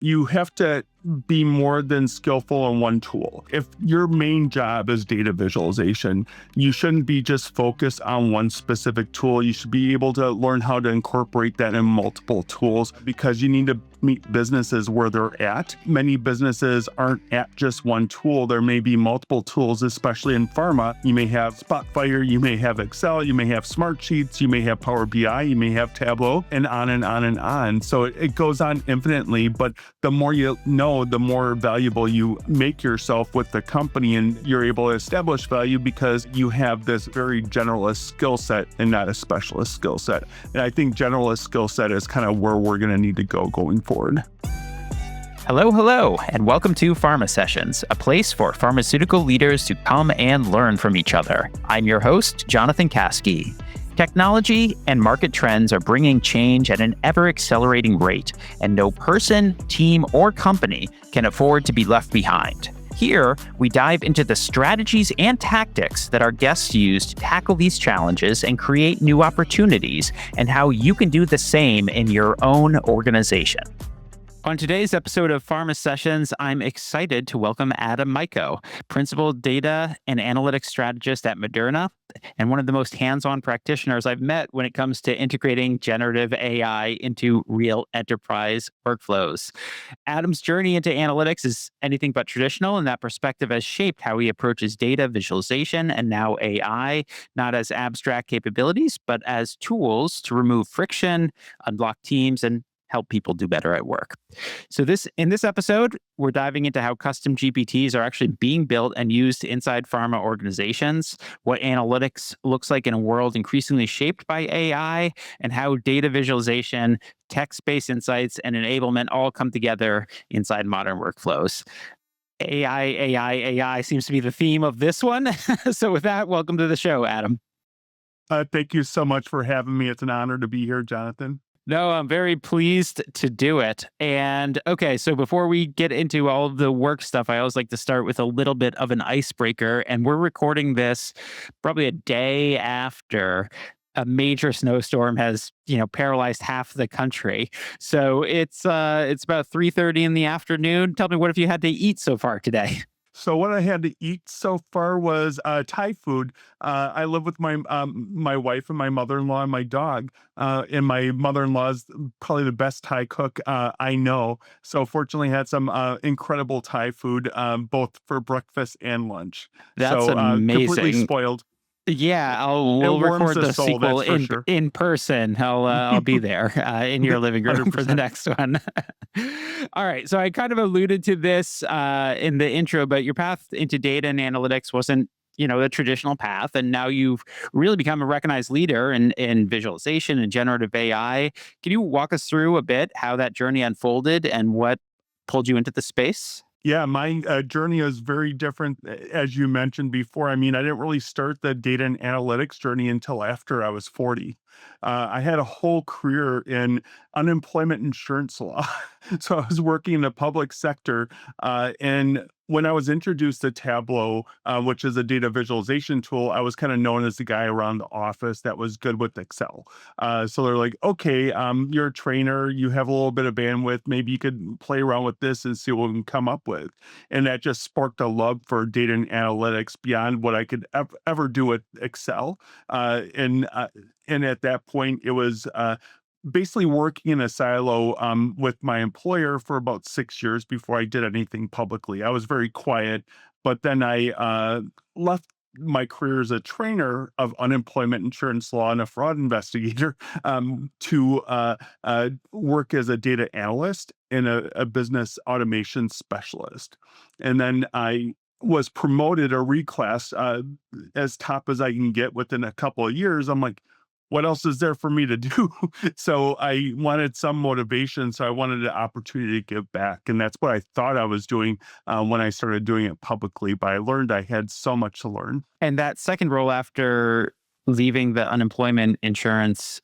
you have to be more than skillful in one tool. If your main job is data visualization, you shouldn't be just focused on one specific tool. You should be able to learn how to incorporate that in multiple tools, because you need to meet businesses where they're at. Many businesses aren't at just one tool. There may be multiple tools, especially in pharma. You may have Spotfire, you may have Excel, you may have Smartsheets, you may have Power BI, you may have Tableau, and on and on and on. So it goes on infinitely, but the more you know, the more valuable you make yourself with the company, and you're able to establish value because you have this very generalist skill set and not a specialist skill set. And I think generalist skill set is kind of where we're going to need to go going forward. Hello, and welcome to Pharma Sessions, a place for pharmaceutical leaders to come and learn from each other. I'm your host, Jonathan Kaskey. Technology and market trends are bringing change at an ever-accelerating rate, and no person, team, or company can afford to be left behind. Here, we dive into the strategies and tactics that our guests use to tackle these challenges and create new opportunities, and how you can do the same in your own organization. On today's episode of Pharma Sessions, I'm excited to welcome Adam Mico, Principal Data and Analytics Strategist at Moderna, and one of the most hands-on practitioners I've met when it comes to integrating generative AI into real enterprise workflows. Adam's journey into analytics is anything but traditional, and that perspective has shaped how he approaches data visualization and now AI, not as abstract capabilities, but as tools to remove friction, unblock teams, and help people do better at work. So in this episode, we're diving into how custom GPTs are actually being built and used inside pharma organizations, what analytics looks like in a world increasingly shaped by AI, and how data visualization, text-based insights, and enablement all come together inside modern workflows. AI seems to be the theme of this one. So with that, welcome to the show, Adam. Thank you so much for having me. It's an honor to be here, Jonathan. No, I'm very pleased to do it. And okay, so before we get into all of the work stuff, I always like to start with a little bit of an icebreaker. And we're recording this probably a day after a major snowstorm has, paralyzed half the country. So it's about 3:30 in the afternoon. Tell me, what have you had to eat so far today? So what I had to eat so far was Thai food. I live with my my wife and my mother-in-law and my dog. And my mother-in-law is probably the best Thai cook I know. So fortunately, had some incredible Thai food, both for breakfast and lunch. That's so amazing. Completely spoiled. Yeah, we'll record the soul, sequel sure. in person. I'll be there in your living room for the next one. All right, so I kind of alluded to this in the intro, but your path into data and analytics wasn't, the traditional path, and now you've really become a recognized leader in visualization and generative AI. Can you walk us through a bit how that journey unfolded and what pulled you into the space? Yeah, my journey is very different, as you mentioned before. I mean, I didn't really start the data and analytics journey until after I was 40. I had a whole career in unemployment insurance law. So I was working in the public sector. And when I was introduced to Tableau, which is a data visualization tool, I was kind of known as the guy around the office that was good with Excel. So they're like, okay, you're a trainer, you have a little bit of bandwidth, maybe you could play around with this and see what we can come up with. And that just sparked a love for data and analytics beyond what I could ever do with Excel. And at that point, it was basically working in a silo with my employer for about 6 years before I did anything publicly. I was very quiet, but then I left my career as a trainer of unemployment insurance law and a fraud investigator to work as a data analyst and a business automation specialist. And then I was promoted or reclassed as top as I can get within a couple of years. I'm like, what else is there for me to do? So I wanted some motivation. So I wanted an opportunity to give back. And that's what I thought I was doing when I started doing it publicly. But I learned I had so much to learn. And that second role after leaving the unemployment insurance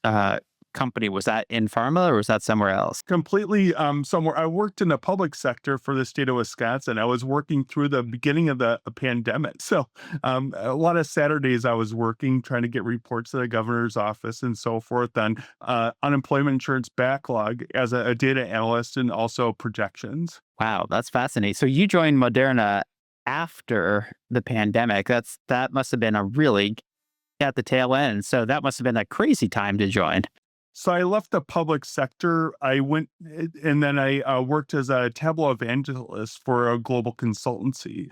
company? Was that in pharma or was that somewhere else? Completely somewhere. I worked in the public sector for the state of Wisconsin. I was working through the beginning of the pandemic. So a lot of Saturdays I was working, trying to get reports to the governor's office and so forth on unemployment insurance backlog as a data analyst and also projections. Wow, that's fascinating. So you joined Moderna after the pandemic. That must have been a really at the tail end. So that must have been a crazy time to join. So I left the public sector. I went and then I worked as a Tableau evangelist for a global consultancy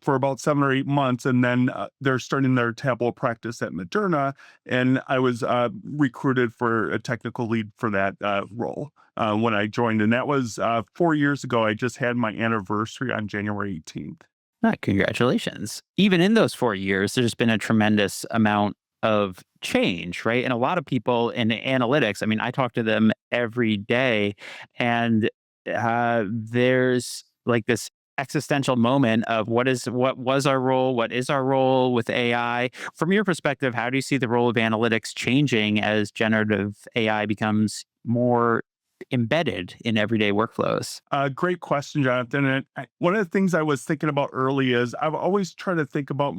for about 7 or 8 months. And then they're starting their Tableau practice at Moderna. And I was recruited for a technical lead for that role when I joined. And that was 4 years ago. I just had my anniversary on January 18th. Ah, congratulations. Even in those 4 years, there's been a tremendous amount of change, right? And a lot of people in analytics, I mean, I talk to them every day, and there's like this existential moment of what was our role, what is our role with AI. From your perspective, how do you see the role of analytics changing as generative AI becomes more embedded in everyday workflows? Great question, Jonathan. And one of the things I was thinking about early is I've always tried to think about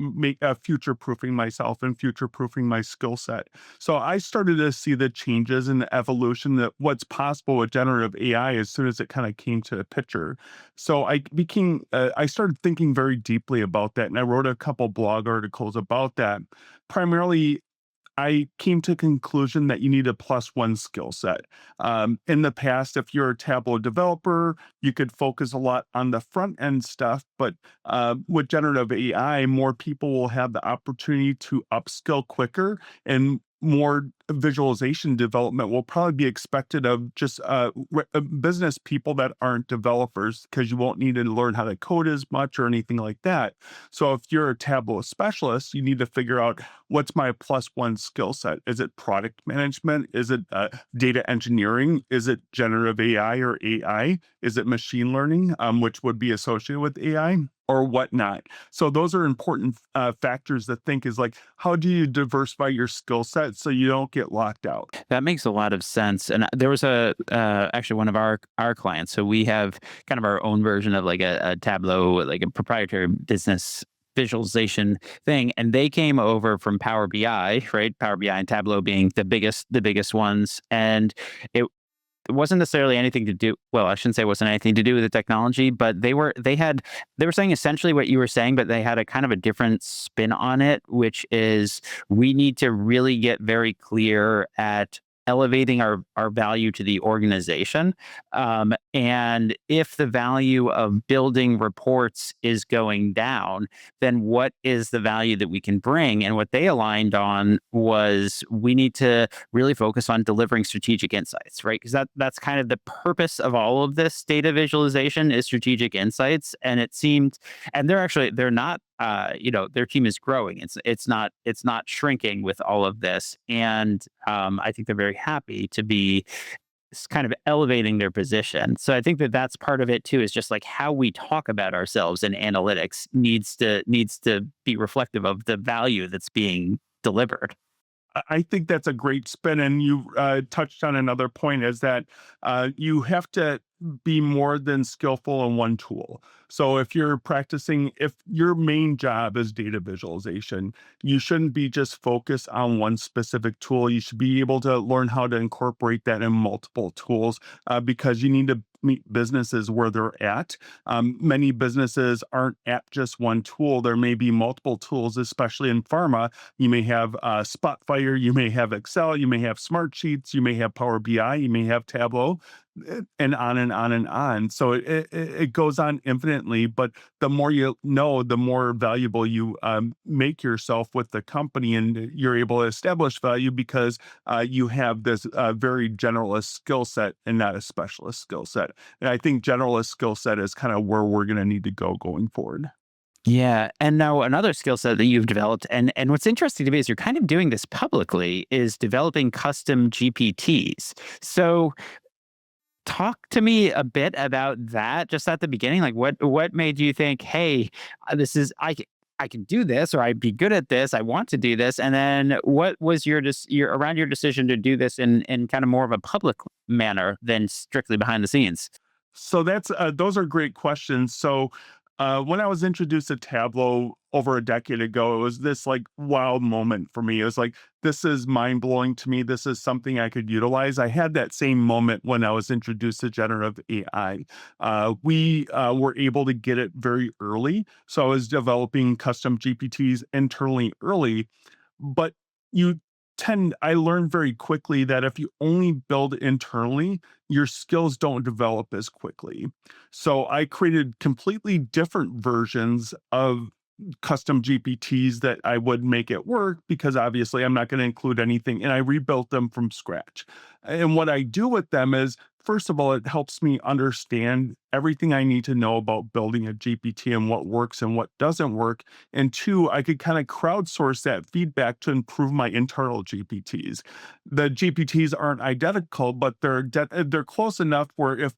future proofing myself and future proofing my skill set. So I started to see the changes and the evolution that what's possible with generative AI as soon as it kind of came to the picture. So I started thinking very deeply about that, and I wrote a couple blog articles about that. Primarily, I came to a conclusion that you need a plus one skill set. In the past, if you're a Tableau developer, you could focus a lot on the front end stuff. But with generative AI, more people will have the opportunity to upskill quicker, and more visualization development will probably be expected of just business people that aren't developers, because you won't need to learn how to code as much or anything like that. So if you're a Tableau specialist, you need to figure out what's my plus one skill set. Is it product management? Is it data engineering? Is it generative AI or AI? Is it machine learning, which would be associated with AI? Or whatnot. So those are important factors to think is like, how do you diversify your skill set so you don't get locked out? That makes a lot of sense. And there was actually one of our clients. So we have kind of our own version of like a Tableau, like a proprietary business visualization thing, and they came over from Power BI, right? Power BI and Tableau being the biggest ones, and it wasn't necessarily anything to do, well, I shouldn't say it wasn't anything to do with the technology, but they were saying essentially what you were saying, but they had a kind of a different spin on it, which is we need to really get very clear at elevating our value to the organization. And if the value of building reports is going down, then what is the value that we can bring? And what they aligned on was we need to really focus on delivering strategic insights, right? Because that's kind of the purpose of all of this data visualization is strategic insights. And it seemed, and they're not their team is growing. It's not shrinking with all of this, and I think they're very happy to be kind of elevating their position. So I think that's part of it too. Is just like how we talk about ourselves in analytics needs to be reflective of the value that's being delivered. I think that's a great spin. And you touched on another point is that you have to be more than skillful in one tool. So if if your main job is data visualization, you shouldn't be just focused on one specific tool. You should be able to learn how to incorporate that in multiple tools because you need to meet businesses where they're at. Many businesses aren't at just one tool. There may be multiple tools, especially in pharma. You may have Spotfire, you may have Excel, you may have Smartsheets, you may have Power BI, you may have Tableau, and on and on and on. So it goes on infinitely, but the more you know, the more valuable you make yourself with the company, and you're able to establish value because you have this very generalist skill set and not a specialist skill set. And I think generalist skill set is kind of where we're going to need to go going forward. Yeah. And now another skill set that you've developed, and what's interesting to me is you're kind of doing this publicly, is developing custom GPTs. So talk to me a bit about that just at the beginning. Like what made you think, hey, this is I can do this, or I'd be good at this. I want to do this. And then what was your around your decision to do this in kind of more of a public manner than strictly behind the scenes? So that's those are great questions. So when I was introduced to Tableau over a decade ago, it was this like wild moment for me. It was like, this is mind blowing to me. This is something I could utilize. I had that same moment when I was introduced to generative AI. We were able to get it very early. So I was developing custom GPTs internally early, but you I learned very quickly that if you only build internally, your skills don't develop as quickly. So I created completely different versions of custom GPTs that I would make it work because obviously I'm not going to include anything. And I rebuilt them from scratch. And what I do with them is, first of all, it helps me understand everything I need to know about building a GPT and what works and what doesn't work. And two, I could kind of crowdsource that feedback to improve my internal GPTs. The GPTs aren't identical, but they're close enough where if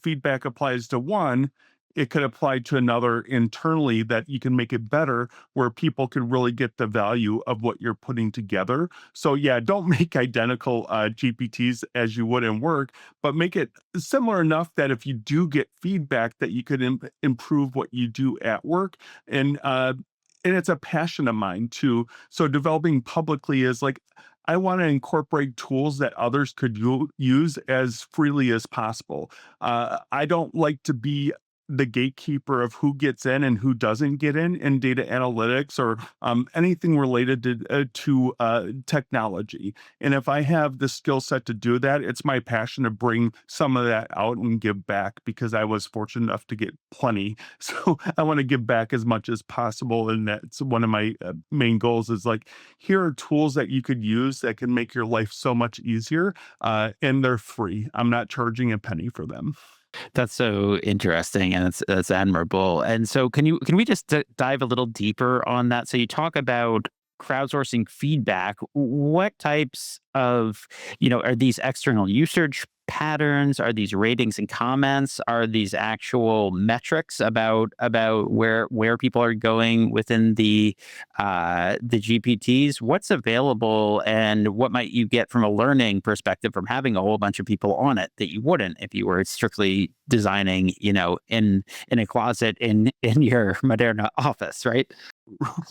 feedback applies to one, it could apply to another internally that you can make it better where people can really get the value of what you're putting together. So yeah, don't make identical GPTs as you would in work, but make it similar enough that if you do get feedback that you could improve what you do at work. And it's a passion of mine too. So developing publicly is like, I want to incorporate tools that others could use as freely as possible. I don't like to be the gatekeeper of who gets in and who doesn't get in data analytics or anything related to technology. And if I have the skill set to do that, it's my passion to bring some of that out and give back because I was fortunate enough to get plenty. So I want to give back as much as possible. And that's one of my main goals is like, here are tools that you could use that can make your life so much easier. And they're free. I'm not charging a penny for them. That's so interesting, and that's admirable. And so, can we just dive a little deeper on that? So, you talk about crowdsourcing feedback. What types of, are these external usage patterns? Are these ratings and comments? Are these actual metrics about where people are going within the GPTs? What's available, and what might you get from a learning perspective from having a whole bunch of people on it that you wouldn't if you were strictly designing, in a closet in your Moderna office, right?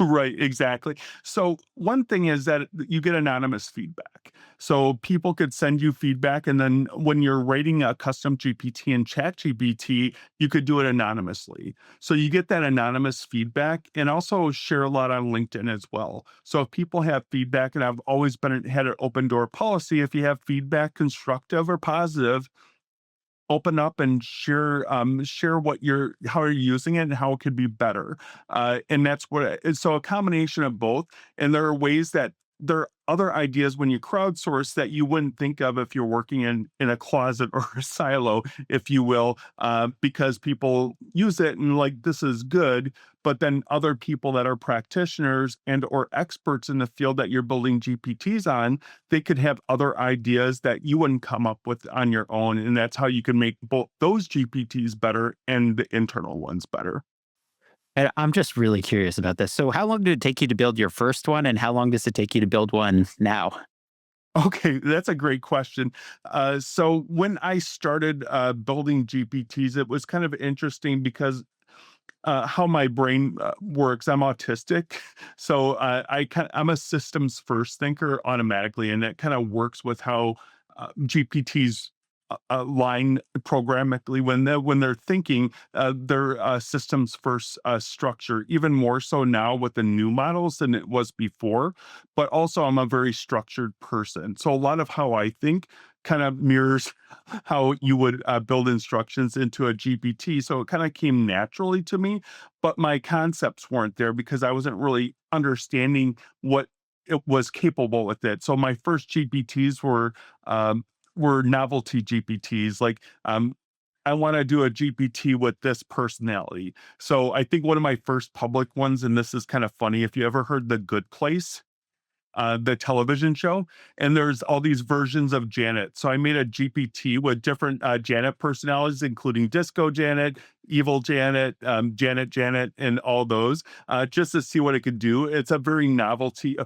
Right, exactly. So one thing is that you get anonymous feedback. So people could send you feedback, and then when you're writing a custom GPT in ChatGPT, you could do it anonymously. So you get that anonymous feedback, and also share a lot on LinkedIn as well. So if people have feedback, and I've always had an open door policy, if you have feedback, constructive or positive, open up and share how you're using it and how it could be better. And that's so a combination of both. And there are ways that there are other ideas when you crowdsource that you wouldn't think of if you're working in a closet or a silo, if you will, because people use it and like, this is good. But then other people that are practitioners and or experts in the field that you're building GPTs on, they could have other ideas that you wouldn't come up with on your own. And that's how you can make both those GPTs better and the internal ones better. And I'm just really curious about this. So, how long did it take you to build your first one, and how long does it take you to build one now? Okay, that's a great question. So when I started building GPTs, it was kind of interesting because how my brain works. I'm autistic, so I'm a systems first thinker automatically, and that kind of works with how GPTs align programmatically when they're thinking. Their systems first structure, even more so now with the new models than it was before. But also, I'm a very structured person, so a lot of how I think kind of mirrors how you would build instructions into a GPT. So it kind of came naturally to me, but my concepts weren't there because I wasn't really understanding what it was capable with it. So my first GPTs were novelty GPTs. Like, I want to do a GPT with this personality. So I think one of my first public ones, and this is kind of funny, if you ever heard the Good Place. the television show, and there's all these versions of Janet. So I made a GPT with different Janet personalities, including Disco Janet, Evil Janet, Janet, and all those, just to see what it could do. It's a very novelty.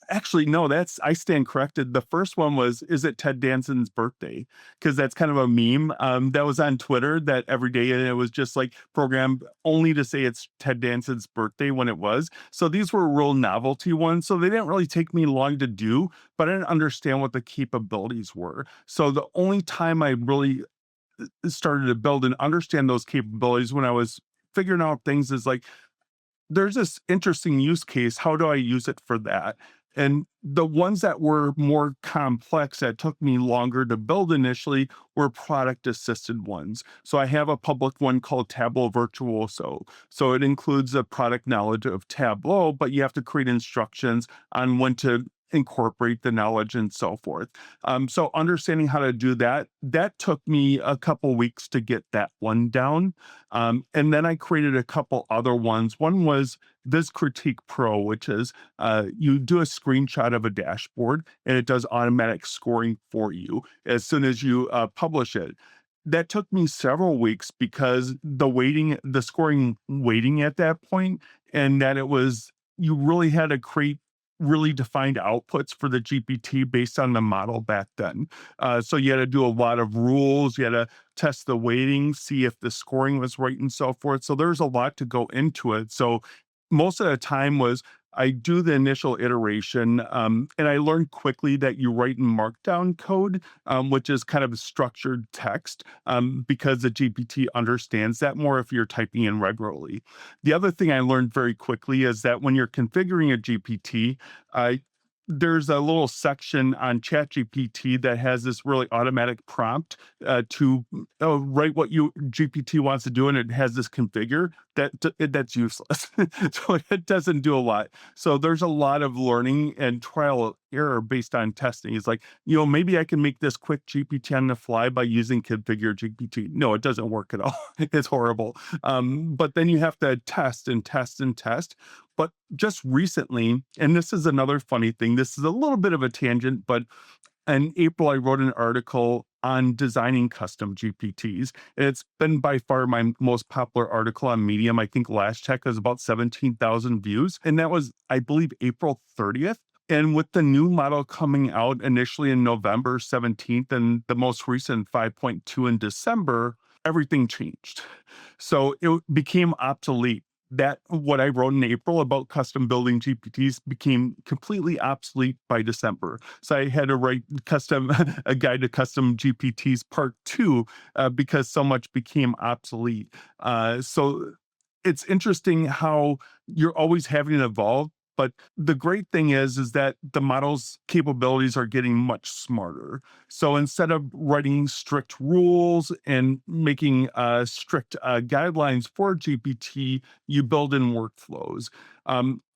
Actually, no, I stand corrected. The first one was, is it Ted Danson's birthday? Because that's kind of a meme that was on Twitter that every day, and it was just like programmed only to say it's Ted Danson's birthday when it was. So these were real novelty ones. So they didn't really take me long to do, but I didn't understand what the capabilities were. So the only time I really started to build and understand those capabilities when I was figuring out things is like, there's this interesting use case. How do I use it for that? And the ones that were more complex that took me longer to build initially were product assisted ones. So I have a public one called Tableau Virtuoso. So it includes a product knowledge of Tableau, but you have to create instructions on when to incorporate the knowledge and so forth. So understanding how to do that, that took me a couple weeks to get that one down. And then I created a couple other ones. One was this Critique Pro, which is you do a screenshot of a dashboard and it does automatic scoring for you as soon as you publish it. That took me several weeks because the scoring waiting at that point, and that you really had to create really defined outputs for the GPT based on the model back then. So you had to do a lot of rules. You had to test the weighting, see if the scoring was right and so forth. So there's a lot to go into it. So most of the time was I do the initial iteration, and I learned quickly that you write in Markdown code, which is kind of structured text, because the GPT understands that more if you're typing in regularly. The other thing I learned very quickly is that when you're configuring a GPT, there's a little section on ChatGPT that has this really automatic prompt to write what you GPT wants to do, and it has this configure that's useless. So it doesn't do a lot. So there's a lot of learning and trial and error based on testing. It's like, maybe I can make this quick GPT on the fly by using configure GPT. No, it doesn't work at all. It's horrible. But then you have to test and test and test. But just recently, and this is another funny thing, this is a little bit of a tangent, but in April, I wrote an article on designing custom GPTs. And it's been by far my most popular article on Medium. I think last check was about 17,000 views. And that was, I believe, April 30th. And with the new model coming out initially in November 17th and the most recent 5.2 in December, everything changed. So it became obsolete. That what I wrote in April about custom building GPTs became completely obsolete by December. So I had to write a guide to custom GPTs part 2 because so much became obsolete. So it's interesting how you're always having to evolve. But the great thing is that the model's capabilities are getting much smarter. So instead of writing strict rules and making strict guidelines for GPT, you build in workflows.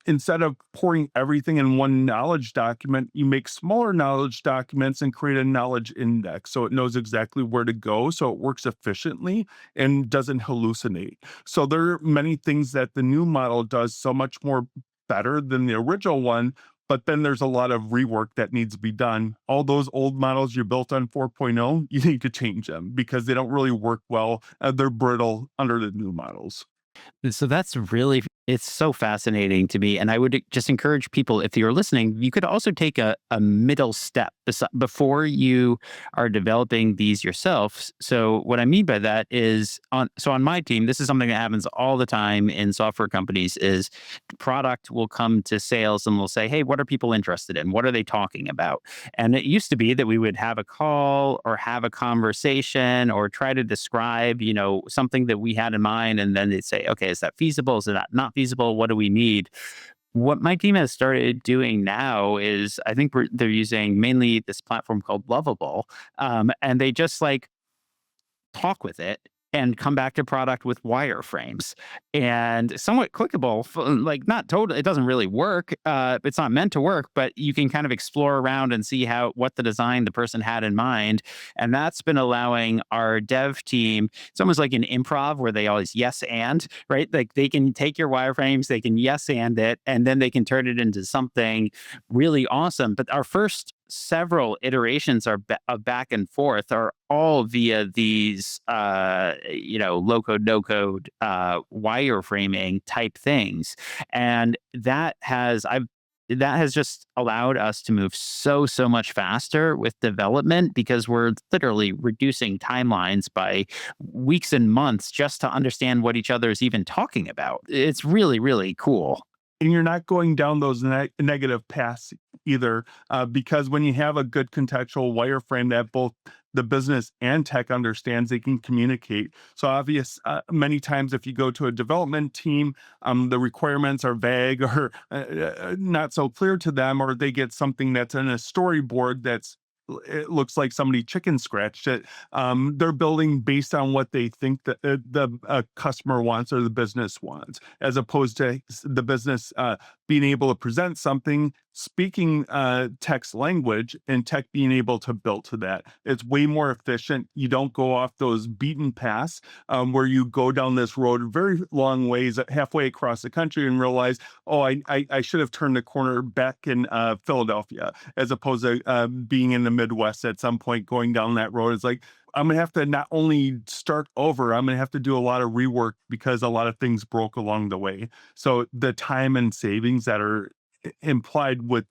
Instead of pouring everything in one knowledge document, you make smaller knowledge documents and create a knowledge index so it knows exactly where to go, so it works efficiently and doesn't hallucinate. So there are many things that the new model does so much more better than the original one, but then there's a lot of rework that needs to be done. All those old models you built on 4.0, you need to change them because they don't really work well. They're brittle under the new models. So it's so fascinating to me. And I would just encourage people, if you're listening, you could also take a middle step before you are developing these yourself. So what I mean by that is on my team, this is something that happens all the time in software companies is product will come to sales and they'll say, hey, what are people interested in? What are they talking about? And it used to be that we would have a call or have a conversation or try to describe, something that we had in mind. And then they'd say, okay, is that feasible? Is that not feasible? What do we need? What my team has started doing now is I think they're using mainly this platform called Lovable. And they just talk with it and come back to product with wireframes and somewhat clickable, like not totally, it doesn't really work. It's not meant to work, but you can kind of explore around and see what the design the person had in mind. And that's been allowing our dev team, it's almost like an improv where they always yes and, right? Like they can take your wireframes, they can yes and it, and then they can turn it into something really awesome. But our first several iterations of back and forth are all via these low code no code wireframing type things, and that has just allowed us to move so much faster with development because we're literally reducing timelines by weeks and months just to understand what each other is even talking about. It's really, really cool. And you're not going down those negative paths either, because when you have a good contextual wireframe that both the business and tech understands, they can communicate. So many times if you go to a development team, the requirements are vague or not so clear to them, or they get something that's in a storyboard it looks like somebody chicken scratched it. They're building based on what they think that the customer wants or the business wants, as opposed to the business being able to present something, speaking text language, and tech being able to build to that. It's way more efficient. You don't go off those beaten paths where you go down this road very long ways, halfway across the country, and realize, oh, I should have turned the corner back in Philadelphia, as opposed to being in the Midwest at some point going down that road. It's like, I'm going to have to not only start over, I'm going to have to do a lot of rework because a lot of things broke along the way. So the time and savings that are implied with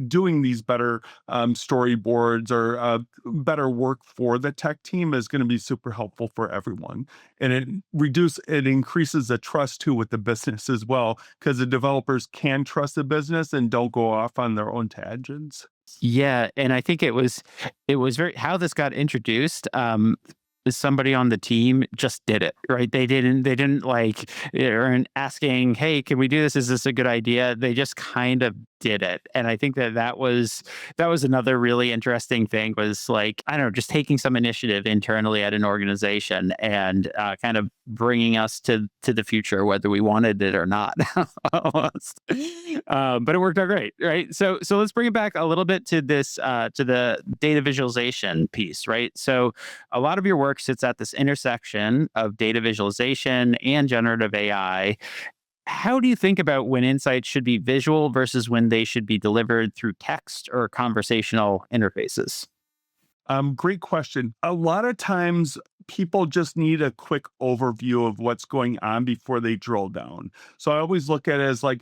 doing these better storyboards or better work for the tech team is going to be super helpful for everyone. And it increases the trust too with the business as well, because the developers can trust the business and don't go off on their own tangents. Yeah, and I think it was very how this got introduced. Somebody on the team just did it, right? They didn't like they weren't asking, "Hey, can we do this? Is this a good idea?" They just kind of did it, and I think that was another really interesting thing. Was like, I don't know, just taking some initiative internally at an organization and kind of bringing us to the future, whether we wanted it or not. Almost. But it worked out great, right? So let's bring it back a little bit to this to the data visualization piece, right? So a lot of your work sits at this intersection of data visualization and generative AI. How do you think about when insights should be visual versus when they should be delivered through text or conversational interfaces? Great question. A lot of times people just need a quick overview of what's going on before they drill down. So I always look at it as like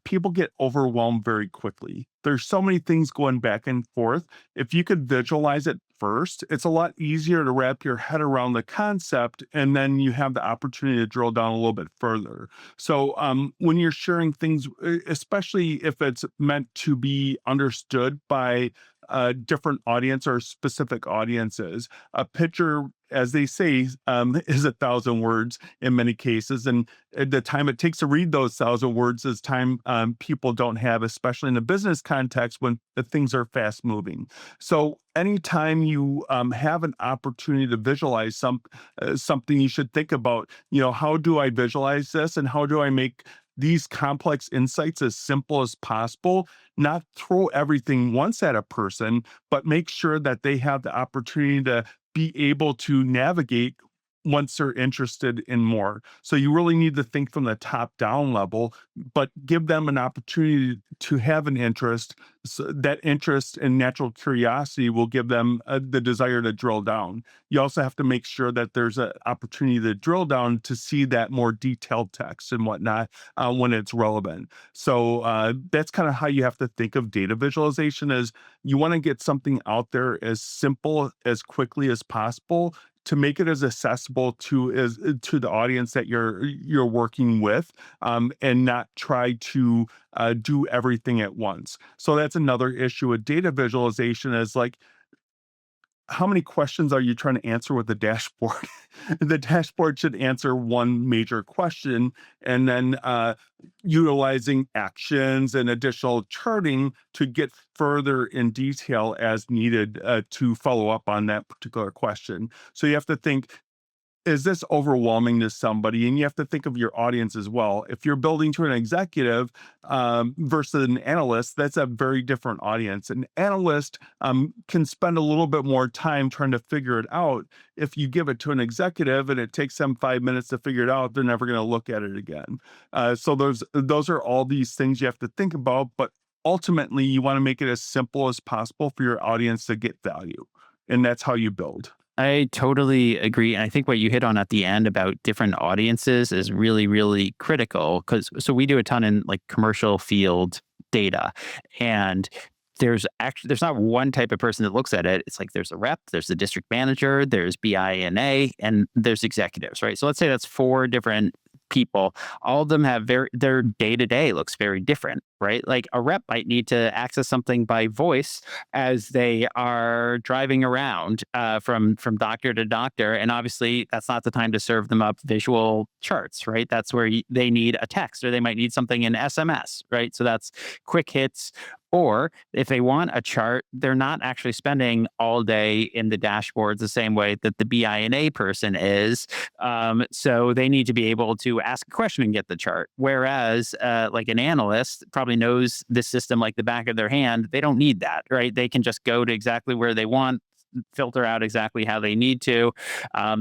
people get overwhelmed very quickly. There's so many things going back and forth. If you could visualize it first, it's a lot easier to wrap your head around the concept, and then you have the opportunity to drill down a little bit further. So when you're sharing things, especially if it's meant to be understood by a different audience or specific audiences, a picture, as they say, is 1,000 words in many cases, and the time it takes to read those 1,000 words is time people don't have, especially in a business context when the things are fast moving. So anytime you have an opportunity to visualize something, you should think about, how do I visualize this, and how do I make these complex insights as simple as possible, not throw everything once at a person, but make sure that they have the opportunity to be able to navigate once they're interested in more. So you really need to think from the top down level, but give them an opportunity to have an interest. So that interest and natural curiosity will give them the desire to drill down. You also have to make sure that there's an opportunity to drill down to see that more detailed text and whatnot when it's relevant. So that's kind of how you have to think of data visualization, is you want to get something out there as simple as quickly as possible to make it as accessible to the audience that you're working with, and not try to do everything at once. So that's another issue with data visualization, is like, how many questions are you trying to answer with the dashboard? The dashboard should answer one major question, and then utilizing actions and additional charting to get further in detail as needed to follow up on that particular question. So you have to think, is this overwhelming to somebody? And you have to think of your audience as well. If you're building to an executive versus an analyst, that's a very different audience. An analyst can spend a little bit more time trying to figure it out. If you give it to an executive and it takes them 5 minutes to figure it out, they're never going to look at it again. So those are all these things you have to think about. But ultimately, you want to make it as simple as possible for your audience to get value. And that's how you build. I totally agree. And I think what you hit on at the end about different audiences is really, really critical because so we do a ton in like commercial field data. And there's not one type of person that looks at it. It's like there's a rep, there's the district manager, there's BI&A, and there's executives, right? So let's say that's four different people. All of them have their day to day looks very different, right? Like a rep might need to access something by voice as they are driving around from doctor to doctor, and obviously that's not the time to serve them up visual charts, right? That's where they need a text, or they might need something in SMS, right? So that's quick hits. Or if they want a chart, they're not actually spending all day in the dashboards the same way that the BI&A person is. So they need to be able to ask a question and get the chart. Whereas like an analyst probably knows this system like the back of their hand. They don't need that, right? They can just go to exactly where they want, filter out exactly how they need to.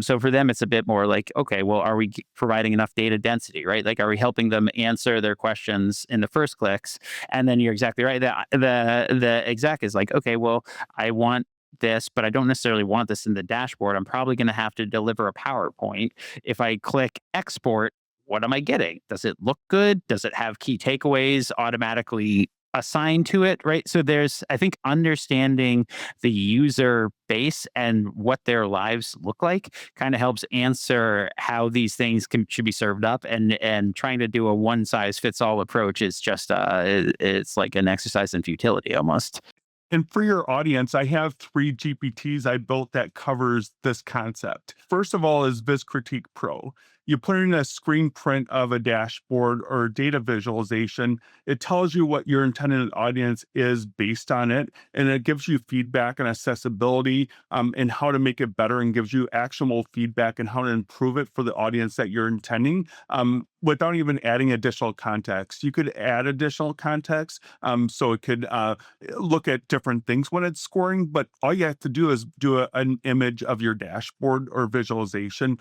So for them, it's a bit more like, okay, well, are we providing enough data density, right? Like, are we helping them answer their questions in the first clicks? And then you're exactly right. The exec is like, okay, well, I want this, but I don't necessarily want this in the dashboard. I'm probably going to have to deliver a PowerPoint. If I click export, what am I getting? Does it look good? Does it have key takeaways automatically assigned to it, right? So there's, I think, understanding the user base and what their lives look like kind of helps answer how these things should be served up. And trying to do a one size fits all approach is just it's like an exercise in futility almost. And for your audience, I have 3 GPTs I built that covers this concept. First of all is Viz Critique Pro. You put in a screen print of a dashboard or data visualization. It tells you what your intended audience is based on it, and it gives you feedback and accessibility and how to make it better, and gives you actionable feedback and how to improve it for the audience that you're intending without even adding additional context. You could add additional context so it could look at different things when it's scoring, but all you have to do is do an image of your dashboard or visualization,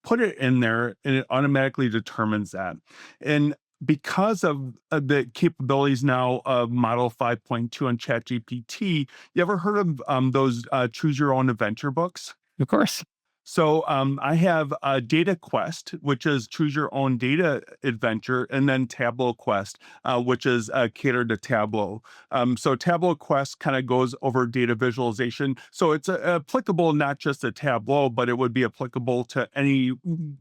put it in there, and it automatically determines that. And because of the capabilities now of Model 5.2 and ChatGPT, you ever heard of those Choose Your Own Adventure books? Of course. So I have Data Quest, which is choose your own data adventure, and then Tableau Quest, which is catered to Tableau. So Tableau Quest kind of goes over data visualization. So it's applicable not just to Tableau, but it would be applicable to any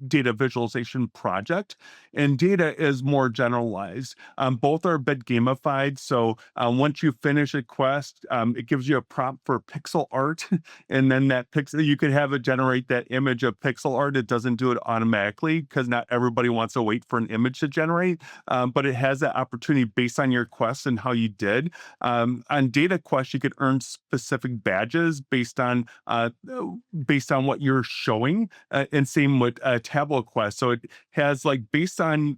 data visualization project. And data is more generalized. Both are a bit gamified. So once you finish a quest, it gives you a prompt for pixel art, and then that pixel you could have it generate that image of pixel art. It doesn't do it automatically because not everybody wants to wait for an image to generate, but it has that opportunity based on your quest and how you did. On Data Quest, you could earn specific badges based on what you're showing, and same with Tableau Quest. So it has like based on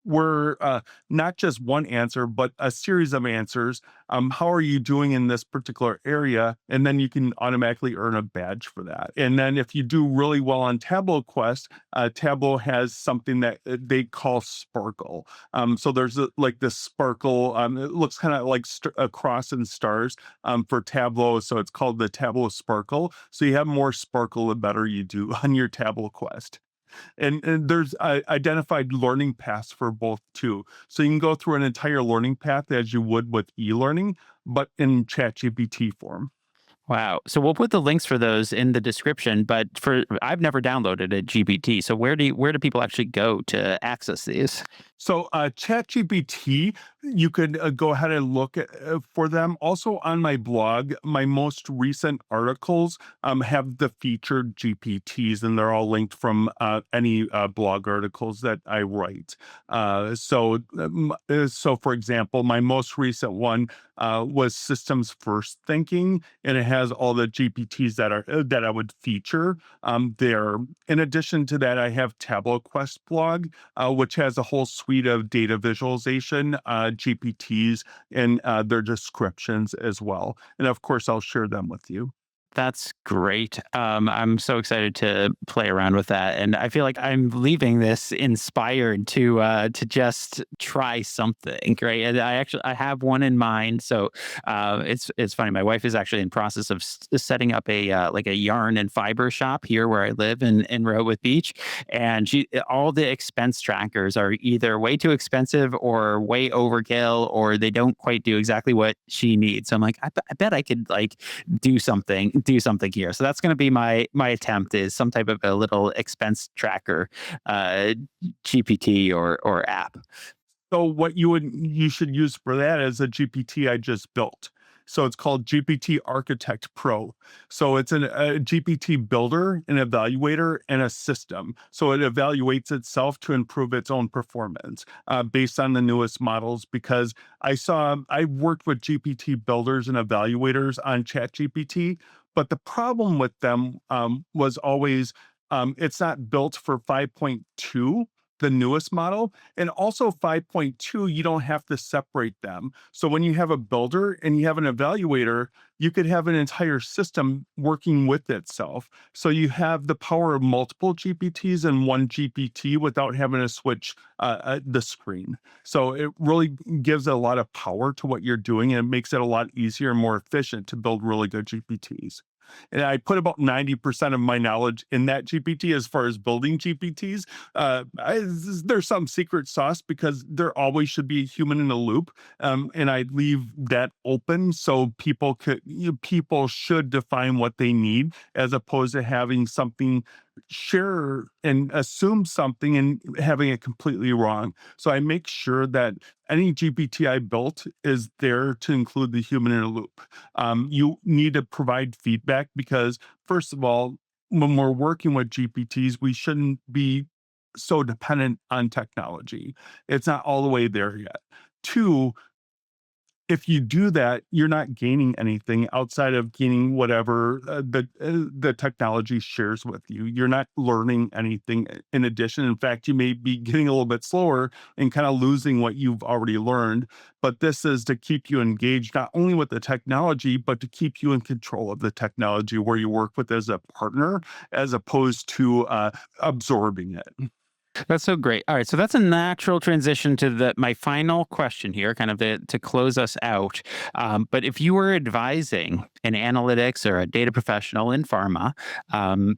were not just one answer, but a series of answers. How are you doing in this particular area? And then you can automatically earn a badge for that. And then if you do really well on Tableau Quest, Tableau has something that they call Sparkle. So there's like this Sparkle. It looks kind of like a cross and stars for Tableau. So it's called the Tableau Sparkle. So you have more Sparkle, the better you do on your Tableau Quest. And there's identified learning paths for both too. So you can go through an entire learning path as you would with e-learning, but in ChatGPT form. Wow. So we'll put the links for those in the description, but I've never downloaded a GPT. So where do people actually go to access these? So, ChatGPT, you could go ahead and look for them. Also, on my blog, my most recent articles have the featured GPTs, and they're all linked from any blog articles that I write. So, for example, my most recent one was systems first thinking, and it has all the GPTs that I would feature there. In addition to that, I have Tableau Quest blog, which has a whole suite of data visualization, GPTs, and their descriptions as well. And of course, I'll share them with you. That's great. I'm so excited to play around with that, and I feel like I'm leaving this inspired to just try something. Right, and I have one in mind. So it's funny. My wife is actually in process of setting up a like a yarn and fiber shop here where I live in Rehoboth Beach, and she all the expense trackers are either way too expensive or way overkill, or they don't quite do exactly what she needs. So I'm like, I bet I could like do something here. So that's going to be my attempt is some type of a little expense tracker, uh, GPT or app. So what you should use for that is a GPT I just built. So it's called GPT Architect Pro. So it's a GPT builder, an evaluator, and a system. So it evaluates itself to improve its own performance based on the newest models. Because I worked with GPT builders and evaluators on ChatGPT, but the problem with them was always it's not built for 5.2, the newest model, and also 5.2, you don't have to separate them. So when you have a builder and you have an evaluator, you could have an entire system working with itself. So you have the power of multiple GPTs in one GPT without having to switch the screen. So it really gives a lot of power to what you're doing, and it makes it a lot easier and more efficient to build really good GPTs. And I put about 90% of my knowledge in that GPT as far as building GPTs. There's some secret sauce because there always should be a human in the loop, and I leave that open so people should define what they need as opposed to having something share and assume something and having it completely wrong. So I make sure that any GPT I built is there to include the human in a loop. You need to provide feedback because, first of all, when we're working with GPTs, we shouldn't be so dependent on technology. It's not all the way there yet. Two, if you do that, you're not gaining anything outside of gaining whatever the technology shares with you. You're not learning anything in addition. In fact, you may be getting a little bit slower and kind of losing what you've already learned. But this is to keep you engaged, not only with the technology, but to keep you in control of the technology where you work with as a partner as opposed to absorbing it. That's so great. All right, so that's a natural transition to the my final question here, kind of to close us out. But if you were advising an analytics or a data professional in pharma,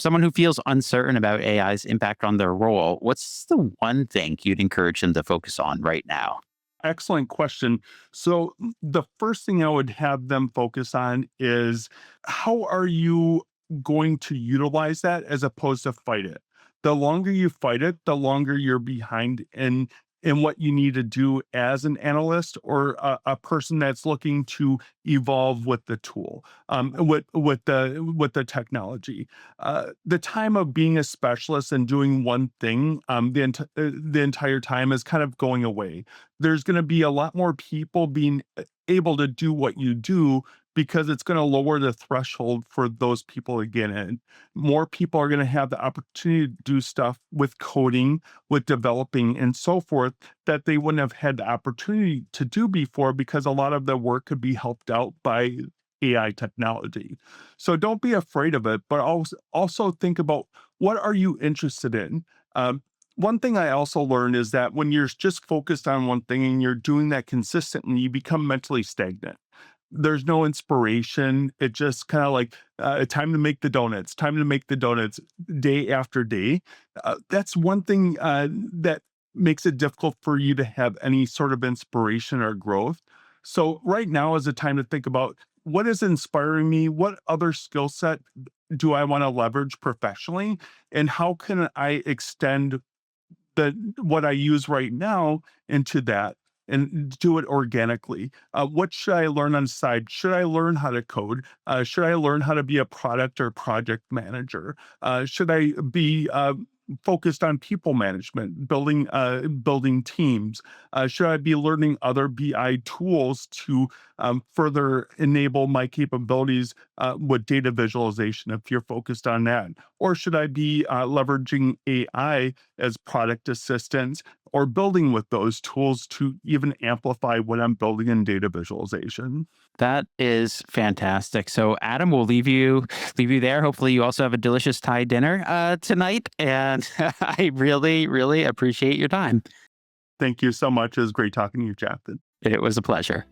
someone who feels uncertain about AI's impact on their role, what's the one thing you'd encourage them to focus on right now? Excellent question. So, the first thing I would have them focus on is how are you going to utilize that as opposed to fight it? The longer you fight it, the longer you're behind in what you need to do as an analyst or a person that's looking to evolve with the tool, with the technology. The time of being a specialist and doing one thing the entire time is kind of going away. There's going to be a lot more people being able to do what you do because it's going to lower the threshold for those people again. And more people are going to have the opportunity to do stuff with coding, with developing, and so forth that they wouldn't have had the opportunity to do before because a lot of the work could be helped out by AI technology. So don't be afraid of it, but also think about what are you interested in. One thing I also learned is that when you're just focused on one thing and you're doing that consistently, you become mentally stagnant. There's no inspiration. It just kind of like time to make the donuts, time to make the donuts day after day. That's one thing that makes it difficult for you to have any sort of inspiration or growth. So right now is a time to think about what is inspiring me, what other skill set do I want to leverage professionally, and how can I extend what I use right now into that and do it organically. What should I learn on the side? Should I learn how to code? Should I learn how to be a product or project manager? Should I be focused on people management, building teams? Should I be learning other BI tools to further enable my capabilities with data visualization if you're focused on that? Or should I be leveraging AI as product assistants or building with those tools to even amplify what I'm building in data visualization? That is fantastic. So, Adam, we'll leave you there. Hopefully, you also have a delicious Thai dinner tonight. And I really, really appreciate your time. Thank you so much. It was great talking to you, Jonathan. It was a pleasure.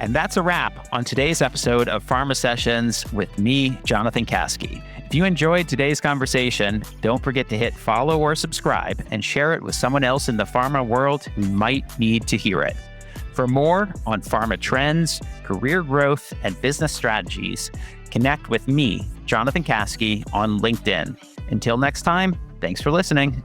And that's a wrap on today's episode of Pharma Sessions with me, Jonathan Kaskey. If you enjoyed today's conversation, don't forget to hit follow or subscribe and share it with someone else in the pharma world who might need to hear it. For more on pharma trends, career growth, and business strategies, connect with me, Jonathan Kaskey, on LinkedIn. Until next time, thanks for listening.